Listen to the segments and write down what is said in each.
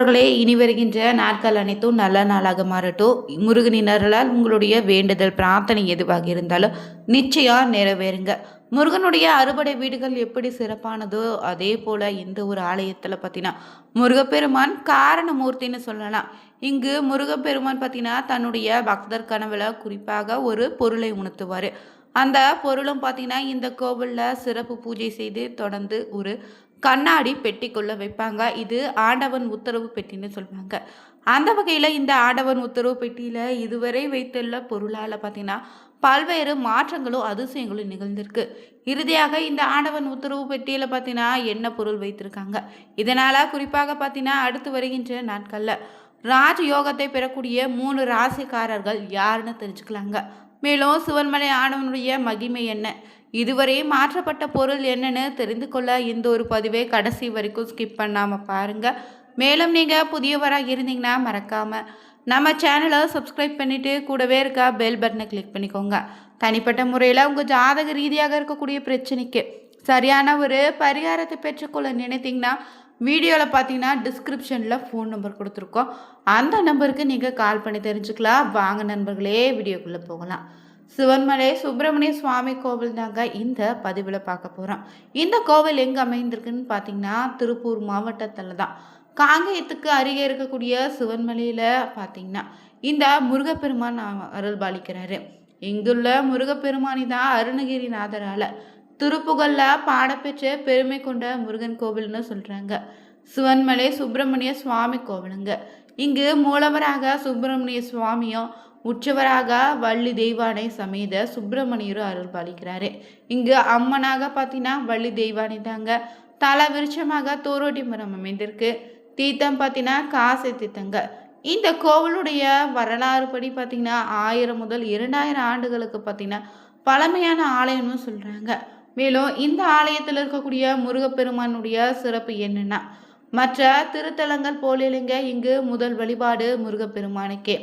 அவர்களே இனி வருகின்ற நாட்கள் அனைத்தும் நல்ல நாளாக மாறட்டும். முருகனின் அருளால் உங்களுடைய வேண்டுதல் பிரார்த்தனை எதுவாக இருந்தாலும் நிச்சயம் நிறைவேறுங்க. முருகனுடைய அறுபடை வீடுகள் எப்படி சிறப்பானதோ அதே போல இந்த ஒரு ஆலயத்தில் பார்த்தீங்கன்னா முருகப்பெருமான் காரணமூர்த்தின்னு சொல்லலாம். இங்கு முருகப்பெருமான் பார்த்தீங்கன்னா தன்னுடைய பக்தர் கனவுல குறிப்பாக ஒரு பொருளை உணர்த்துவார். அந்த பொருளும் பார்த்தீங்கன்னா இந்த கோவிலில் சிறப்பு பூஜை செய்து தொடர்ந்து ஒரு கண்ணாடி பெட்டிக்குள்ளே வைப்பாங்க. இது ஆண்டவன் உத்தரவு பெட்டின்னு சொல்லுவாங்க. அந்த வகையில் இந்த ஆண்டவன் உத்தரவு பெட்டியில் இதுவரை வைத்துள்ள பொருளால் பார்த்தீங்கன்னா பல்வேறு மாற்றங்களும் அதிசயங்களும் நிகழ்ந்திருக்கு. இறுதியாக இந்த ஆண்டவன் உத்தரவு பெட்டியில் பார்த்தீங்கன்னா என்ன பொருள் வைத்திருக்காங்க, இதனால் குறிப்பாக பார்த்தீங்கன்னா அடுத்து வருகின்ற நாட்களில் ராஜ யோகத்தை பெறக்கூடிய 3 ராசிக்காரர்கள் யாருன்னு தெரிஞ்சுக்கலாங்க. மேலும் சிவன்மலை ஆண்டவனுடைய மகிமை என்ன, இதுவரை மாற்றப்பட்ட பொருள் என்னன்னு தெரிந்து கொள்ள இந்த ஒரு பதிவை கடைசி வரைக்கும் ஸ்கிப் பண்ணாமல் பாருங்கள். மேலும் நீங்கள் புதியவராக இருந்தீங்கன்னா மறக்காமல் நம்ம சேனலை சப்ஸ்கிரைப் பண்ணிவிட்டு கூடவே இருக்க பெல் பட்டனை கிளிக் பண்ணிக்கோங்க. தனிப்பட்ட முறையில் உங்கள் ஜாதக ரீதியாக இருக்கக்கூடிய பிரச்சனைக்கு சரியான ஒரு பரிகாரத்தை பெற்றுக்கொள்ள நினைத்தீங்கன்னா வீடியோவில் பார்த்தீங்கன்னா டிஸ்கிரிப்ஷனில் ஃபோன் நம்பர் கொடுத்துருக்கோம். அந்த நம்பருக்கு நீங்கள் கால் பண்ணி தெரிஞ்சுக்கலாம். வாங்க நண்பர்களே, வீடியோக்குள்ளே போகலாம். சிவன்மலை சுப்பிரமணிய சுவாமி கோவில் தாங்க இந்த பதிவில் பார்க்க போகிறோம். இந்த கோவில் எங்கே அமைந்திருக்குன்னு பார்த்தீங்கன்னா திருப்பூர் மாவட்டத்தில் தான். காங்கேயத்துக்கு அருகே இருக்கக்கூடிய சிவன்மலையில் பார்த்தீங்கன்னா இந்த முருகப்பெருமான் அருள் பாலிக்கிறாரு. இங்குள்ள முருகப்பெருமானி தான் அருணகிரிநாதரால் திருப்புகழில் பாடப்பெற்ற பெருமை கொண்ட முருகன் கோவில்னு சொல்கிறாங்க. சிவன்மலை சுப்பிரமணிய சுவாமி கோவிலுங்க. இங்கு மூலவராக சுப்பிரமணிய சுவாமியும் உற்சவராக வள்ளி தெய்வானை சமேத சுப்பிரமணியரும் அருள் பாலிக்கிறாரு. இங்கு அம்மனாக பார்த்தீங்கன்னா வள்ளி தெய்வானை தாங்க. தல விருட்சமாக தோரோட்டி மரம் அமைந்திருக்கு. தீர்த்தம் பார்த்தீங்கன்னா காசை தீர்த்தங்க. இந்த கோவிலுடைய வரலாறு படி பார்த்தீங்கன்னா 1000 முதல் 2000 ஆண்டுகளுக்கு பார்த்தீங்கன்னா பழமையான ஆலயம்னு சொல்கிறாங்க. மேலும் இந்த ஆலயத்தில் இருக்கக்கூடிய முருகப்பெருமானுடைய சிறப்பு என்னன்னா, மற்ற திருத்தலங்கள் போலிருங்க இங்கு முதல் வழிபாடு முருகப்பெருமானுக்கே.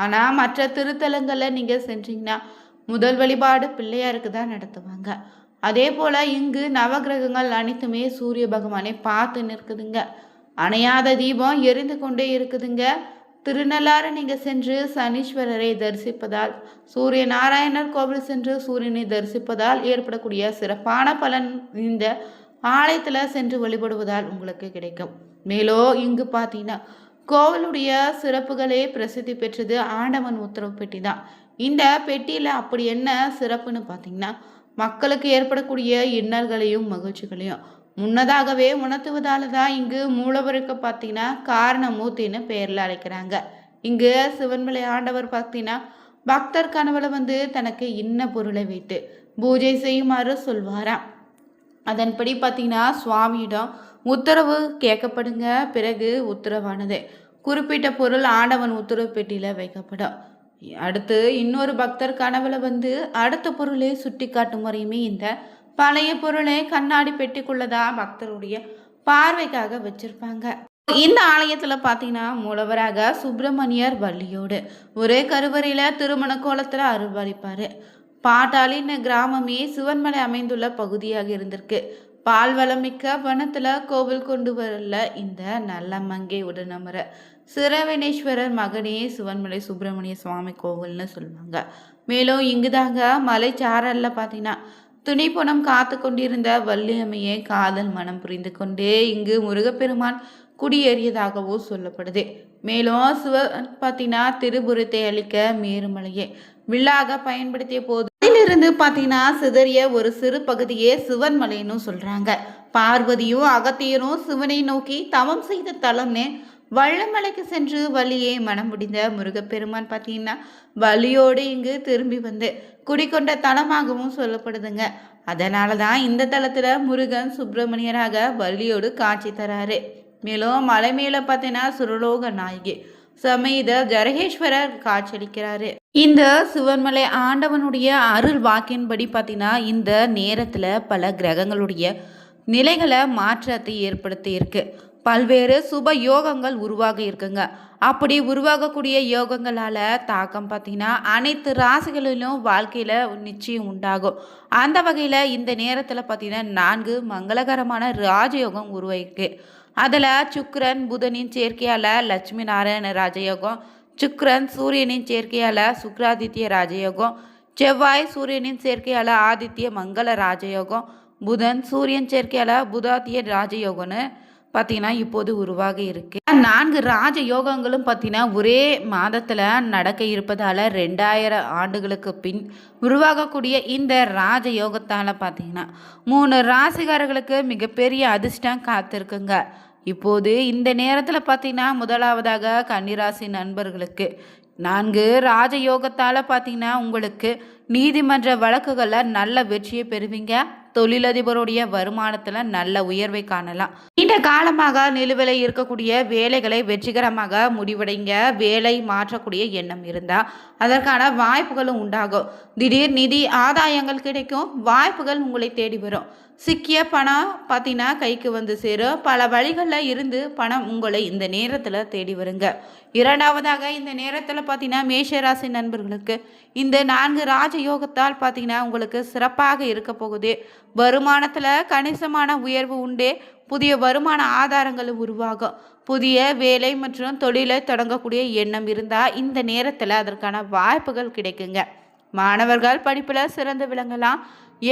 ஆனால் மற்ற திருத்தலங்களில் நீங்கள் சென்றீங்கன்னா முதல் வழிபாடு பிள்ளையாருக்கு தான் நடத்துவாங்க. அதே போல் இங்கு நவகிரகங்கள் அனைத்துமே சூரிய பகவானை பார்த்து நிற்குதுங்க. அணையாத தீபம் எரிந்து கொண்டே இருக்குதுங்க. திருநள்ளாறு நீங்கள் சென்று சனீஸ்வரரை தரிசிப்பதால், சூரிய நாராயணர் கோவில் சென்று சூரியனை தரிசிப்பதால் ஏற்படக்கூடிய சிறப்பான பலன் இந்த ஆலயத்தில் சென்று வழிபடுவதால் உங்களுக்கு கிடைக்கும். மேலும் இங்கு பார்த்தீங்கன்னா கோவிலுடைய சிறப்புகளே பிரசித்தி பெற்றது ஆண்டவன் உத்தரவு பெட்டி தான். இந்த பெட்டியில் அப்படி என்ன சிறப்புன்னு பார்த்தீங்கன்னா மக்களுக்கு ஏற்படக்கூடிய இன்னல்களையும் மகிழ்ச்சிகளையும் முன்னதாகவே உணர்த்துவதால தான் இங்கு மூலவருக்கு பார்த்தீங்கன்னா காரணமூர்த்தின்னு பெயரில் அழைக்கிறாங்க. இங்கு சிவன்மலை ஆண்டவர் பார்த்தீங்கன்னா பக்தர் கனவுல தனக்கு இன்ன பொருளை வைத்து பூஜை செய்யுமாறு சொல்வாராம். அதன்படி பார்த்தீங்கன்னா சுவாமியிடம் உத்தரவு கேட்கப்படுங்க. பிறகு உத்தரவானது குறிப்பிட்ட பொருள் ஆண்டவன் உத்தரவு பெட்டியில் வைக்கப்படும். அடுத்து இன்னொரு பக்தர் கனவுல அடுத்த பொருளை சுட்டி காட்டும் முறையுமே இந்த பழைய பொருளை கண்ணாடி பெட்டிக்குள்ளதான் பக்தருடைய பார்வைக்காக வச்சிருப்பாங்க. இந்த ஆலயத்தில் பார்த்தீங்கன்னா மூலவராக சுப்பிரமணியர் வள்ளியோடு ஒரே கருவறையில் திருமண கோலத்தில் அருள்பாலிப்பார். பாட்டாளின் கிராமமே சிவன்மலை அமைந்துள்ள பகுதியாக இருந்திருக்கு. பால்வளமிக்க வனத்தில் கோவில் கொண்டு வரல இந்த நல்லமங்கை உடனமர சிரவணேஸ்வரர் மகனே சிவன்மலை சுப்பிரமணிய சுவாமி கோவில்னு சொல்லுவாங்க. மேலும் இங்குதாங்க மலைச்சாரல்ல பார்த்தீங்கன்னா துணிப்புணம் காத்து கொண்டிருந்த வள்ளியம்மையை காதல் மனம் புரிந்து கொண்டே இங்கு முருகப்பெருமான் குடியேறியதாகவும் சொல்லப்படுது. மேலும் சிவன் பார்த்தீங்கன்னா திருபுரத்தை அளிக்க மேருமலையை வில்லாக பயன்படுத்திய போது அதிலிருந்து பார்த்தீங்கன்னா சிதறிய ஒரு சிறு பகுதியே சிவன்மலைன்னு சொல்றாங்க. பார்வதியும் அகத்தியரும் சிவனை நோக்கி தவம் செய்த தலம்னு வள்ளமலைக்கு சென்று வள்ளியை மனம் முடிந்த முருகப்பெருமான் பார்த்தீங்கன்னா வள்ளியோடு இங்கு திரும்பி குடிக்கொண்ட தலமாகவும் சொல்லப்படுதுங்க. அதனால தான் இந்த தலத்தில் முருகன் சுப்பிரமணியராக வள்ளியோடு காட்சி தராரு. மேலும் மலை மேலே பார்த்தீங்கன்னா சுரலோக நாயகி சமேத ஜரகேஸ்வரர் காட்சியளிக்கிறாரு. இந்த சிவன்மலை ஆண்டவனுடைய அருள் வாக்கின்படி பார்த்தீங்கன்னா இந்த நேரத்தில் பல கிரகங்களுடைய நிலைகளை மாற்றத்தை ஏற்படுத்தி இருக்கு. பல்வேறு சுப யோகங்கள் உருவாக இருக்குங்க. அப்படி உருவாகக்கூடிய யோகங்களால் தாக்கம் பார்த்தீங்கன்னா அனைத்து ராசிகளிலும் வாழ்க்கையில் நிச்சயம் உண்டாகும். அந்த வகையில் இந்த நேரத்தில் பார்த்தீங்கன்னா 4 மங்களகரமான ராஜயோகம் உருவாயிருக்கு. அதில் சுக்கிரன் புதனின் சேர்க்கையால் லட்சுமி நாராயண ராஜயோகம், சுக்கிரன் சூரியனின் சேர்க்கையால் சுக்ராதித்ய ராஜயோகம், செவ்வாய் சூரியனின் சேர்க்கையால் ஆதித்ய மங்கள ராஜயோகம், புதன் சூரியன் சேர்க்கையால் புதாத்திய ராஜயோகம்னு பார்த்தீங்கன்னா இப்போது உருவாகி இருக்கு. 4 ராஜ யோகங்களும் பார்த்தீங்கன்னா ஒரே மாதத்தில் நடக்க இருப்பதால் 2000 ஆண்டுகளுக்கு பின் உருவாகக்கூடிய இந்த ராஜ யோகத்தால் பார்த்தீங்கன்னா 3 ராசிகாரர்களுக்கு மிகப்பெரிய அதிர்ஷ்டம் காத்திருக்குங்க. இப்போது இந்த நேரத்தில் பார்த்தீங்கன்னா முதலாவதாக கன்னிராசி நண்பர்களுக்கு 4 ராஜயோகத்தால் பார்த்தீங்கன்னா உங்களுக்கு நீதிமன்ற வழக்குகளில் நல்ல வெற்றியை பெறுவீங்க. தொழிலதிபருடைய வருமானத்தில் நல்ல உயர்வை காணலாம். நீண்ட காலமாக நிலுவையில் இருக்கக்கூடிய வேலைகளை வெற்றிகரமாக முடிவடைங்க. வேலை மாற்றக்கூடிய எண்ணம் இருந்தால் அதற்கான வாய்ப்புகளும் உண்டாகும். திடீர் நிதி ஆதாயங்கள் கிடைக்கும். வாய்ப்புகள் உங்களை தேடி வரும். சிக்கிய பணம் பார்த்தீங்கன்னா கைக்கு வந்து சேரும். பல வழிகளில் இருந்து பணம் உங்களை இந்த நேரத்தில் தேடி வருங்க. இரண்டாவதாக இந்த நேரத்தில் பார்த்தீங்கன்னா மேஷராசி நண்பர்களுக்கு இந்த 4 ராஜயோகத்தால் பார்த்தீங்கன்னா உங்களுக்கு சிறப்பாக இருக்க போகுது. வருமானத்தில் கணிசமான உயர்வு உண்டு. புதிய வருமான ஆதாரங்கள் உருவாகும். புதிய வேலை மற்றும் தொழிலை தொடங்கக்கூடிய எண்ணம் இருந்தால் இந்த நேரத்தில் அதற்கான வாய்ப்புகள் கிடைக்குங்க. மாணவர்கள் படிப்பில் சிறந்து விளங்கலாம்.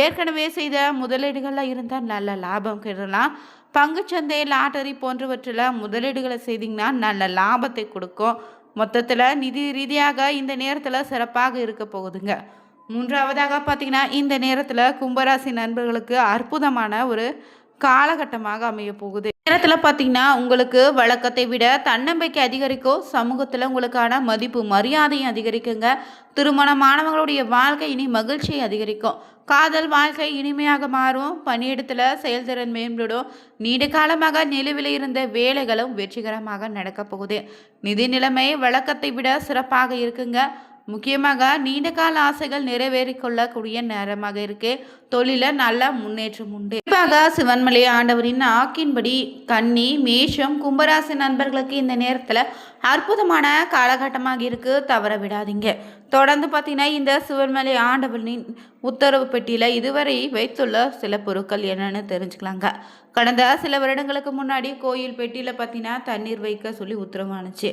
ஏற்கனவே செய்த முதலீடுகளில் இருந்தால் நல்ல லாபம் பெறலாம். பங்குச்சந்தை, லாட்டரி போன்றவற்றில் முதலீடுகளை செய்தீங்கன்னா நல்ல லாபத்தை கொடுக்கும். மொத்தத்தில் நிதி ரீதியாக இந்த நேரத்தில் சிறப்பாக இருக்க போகுதுங்க. மூன்றாவதாக பார்த்தீங்கன்னா இந்த நேரத்தில் கும்பராசி நண்பர்களுக்கு அற்புதமான ஒரு காலகட்டமாக அமைய போகுது. நேரத்தில் பார்த்தீங்கன்னா உங்களுக்கு வழக்கத்தை விட தன்னம்பிக்கை அதிகரிக்கும். சமூகத்தில் உங்களுக்கான மதிப்பு மரியாதையும் அதிகரிக்குங்க. திருமணமானவங்களுடைய வாழ்க்கை இனி மகிழ்ச்சியை அதிகரிக்கும். காதல் வாழ்க்கை இனிமையாக மாறும். பணியிடத்தில் செயல்திறன் மேம்படும். நீண்ட காலமாக நிலுவில் இருந்த வேலைகளும் வெற்றிகரமாக நடக்கப் போகுது. நிதி நிலைமை வழக்கத்தை விட சிறப்பாக இருக்குங்க. முக்கியமாக நீண்ட கால ஆசைகள் நிறைவேறிக்கொள்ளக்கூடிய நேரமாக இருக்கு. தொழில நல்ல முன்னேற்றம் உண்டு. குறிப்பாக சிவன்மலை ஆண்டவரின் ஆக்கின்படி கன்னி, மேஷம், கும்பராசி நண்பர்களுக்கு இந்த நேரத்தில் அற்புதமான காலகட்டமாக இருக்கு. தவற விடாதீங்க. தொடர்ந்து பார்த்தீங்கன்னா இந்த சிவன்மலை ஆண்டவரின் உத்தரவு பெட்டியில் இதுவரை வைத்துள்ள சில பொருட்கள் என்னன்னு தெரிஞ்சுக்கலாங்க. கடந்த சில வருடங்களுக்கு முன்னாடி கோயில் பெட்டியில் பார்த்தீங்கன்னா தண்ணீர் வைக்க சொல்லி உத்தரவானுச்சு.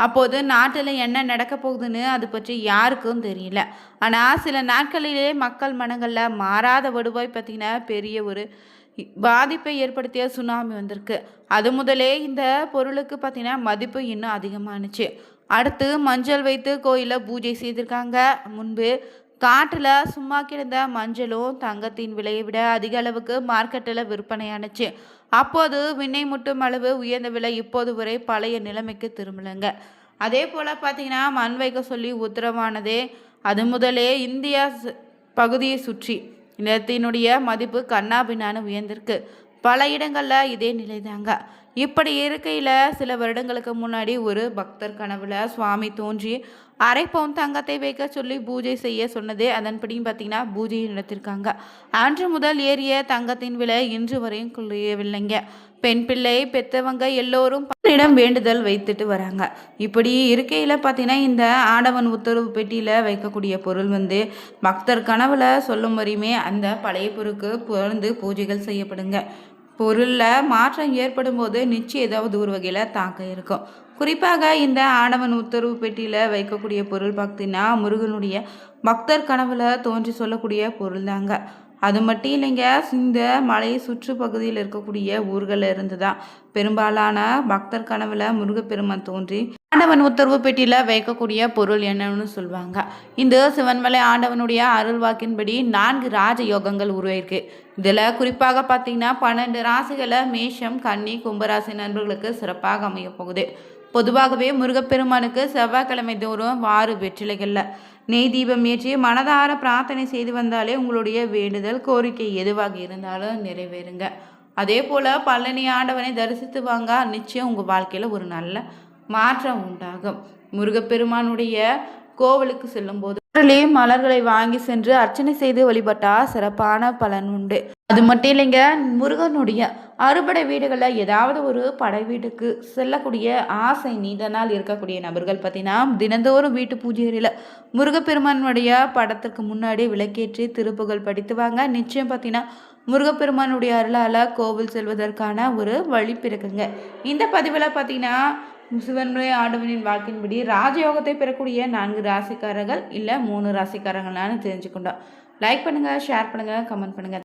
அப்போது நாட்டில் என்ன நடக்க போகுதுன்னு அது பற்றி யாருக்கும் தெரியல. ஆனால் சில நாட்களிலே மக்கள் மனங்களில் மாறாத வடுவாய் பார்த்தீங்கன்னா பெரிய ஒரு பாதிப்பை ஏற்படுத்திய சுனாமி வந்திருக்கு. அது முதலே இந்த பொருளுக்கு பார்த்தீங்கன்னா மதிப்பு இன்னும் அதிகமானுச்சு. அடுத்து மஞ்சள் வைத்து கோயிலில் பூஜை செய்திருக்காங்க. முன்பு காட்டில் சும்மா கிடந்த மஞ்சளும் தங்கத்தின் விலையை விட அதிக அளவுக்கு மார்க்கெட்டில் விற்பனையானுச்சு. அப்போது விண்ணை முட்டும் அளவு உயர்ந்த விலை இப்போது வரை பழைய நிலைமைக்கு திரும்பலைங்க. அதே போல் பார்த்தீங்கன்னா மண் வைக்க சொல்லி உத்தரவானதே அது முதலே இந்தியா பகுதியை சுற்றி நிலத்தினுடைய மதிப்பு கண்ணாபின்னான்னு உயர்ந்திருக்கு. பல இடங்களில் இதே நிலைதாங்க. இப்படி இருக்கையில் சில வருடங்களுக்கு முன்னாடி ஒரு பக்தர் கனவுல சுவாமி தோன்றி அரைப்பவுன் தங்கத்தை வைக்க சொல்லி பூஜை செய்ய சொன்னது. அதன்படியும் பார்த்தீங்கன்னா பூஜையை நடத்திருக்காங்க. அன்று முதல் ஏறிய தங்கத்தின் விலை இன்று வரையும் குறையவில்லைங்க. பெண் பிள்ளை பெற்றவங்க எல்லோரும் இடம் வேண்டுதல் வைத்துட்டு வராங்க. இப்படி இருக்கையில் பார்த்தீங்கன்னா இந்த ஆடவன் உத்தரவு பெட்டியில் வைக்கக்கூடிய பொருள் பக்தர் கனவுல சொல்லும் வரையுமே அந்த பழைய பொருளுக்கு பிறந்து பூஜைகள் செய்யப்படுங்க. பொருளில் மாற்றம் ஏற்படும் போது நிச்சயம் ஏதாவது ஒரு வகையில் தாக்கம் இருக்கும். குறிப்பாக இந்த ஆடவன் உத்தரவு பெட்டியில் வைக்கக்கூடிய பொருள் பார்த்தீங்கன்னா முருகனுடைய பக்தர் கனவுல தோன்றி சொல்லக்கூடிய பொருள் தாங்க. அது மட்டும் இல்லைங்க. இந்த மலை சுற்றுப்பகுதியில் இருக்கக்கூடிய ஊர்களில் இருந்து தான் பெரும்பாலான பக்தர் கனவுல முருகப்பெருமான் தோன்றி ஆண்டவன் உத்தரவு பெட்டியில் வைக்கக்கூடிய பொருள் என்னன்னு சொல்லுவாங்க. இந்த சிவன்மலை ஆண்டவனுடைய அருள் வாக்கின்படி 4 ராஜ யோகங்கள் உருவாயிருக்கு. இதில் குறிப்பாக பார்த்தீங்கன்னா 12 ராசிகளை மேஷம், கன்னி, கும்பராசி நண்பர்களுக்கு சிறப்பாக அமைய போகுது. பொதுவாகவே முருகப்பெருமானுக்கு செவ்வாய்க்கிழமை தோறும் வாறு வெற்றிலைகளில் நெய் தீபம் ஏற்றி மனதார பிரார்த்தனை செய்து வந்தாலே உங்களுடைய வேண்டுதல் கோரிக்கை எதுவாக இருந்தாலும் நிறைவேறுங்க. அதே போல் பழனி ஆண்டவனை தரிசித்து வாங்க. நிச்சயம் உங்கள் வாழ்க்கையில் ஒரு நல்ல மாற்றம் உண்டாகும். முருகப்பெருமானுடைய கோவிலுக்கு செல்லும்போது மலர்களை வாங்கி சென்று அர்ச்சனை செய்து வழிபட்டால் சிறப்பான பலன் உண்டு. அது மட்டும் இல்லைங்க. முருகனுடைய அறுபடை வீடுகளில் ஏதாவது ஒரு படை வீட்டுக்கு செல்லக்கூடிய ஆசை நீண்ட நாள் இருக்கக்கூடிய நபர்கள் பார்த்தீங்கன்னா தினந்தோறும் வீட்டு பூஜைகளில் முருகப்பெருமானுடைய படத்திற்கு முன்னாடி விளக்கேற்றி திருப்புகள் படித்து வாங்க. நிச்சயம் பார்த்தீங்கன்னா முருகப்பெருமானுடைய அருளால் கோவில் செல்வதற்கான ஒரு வழி பிறக்குங்க. இந்த பதிவில் பார்த்தீங்கன்னா சிவனுடைய ஆண்டவனின் வாக்கின்படி ராஜயோகத்தை பெறக்கூடிய 4 ராசிக்காரர்கள் இல்லை 3 ராசிக்காரங்களான்னு தெரிஞ்சுக்கொண்டோம். லைக் பண்ணுங்கள், ஷேர் பண்ணுங்கள், கமெண்ட் பண்ணுங்கள்.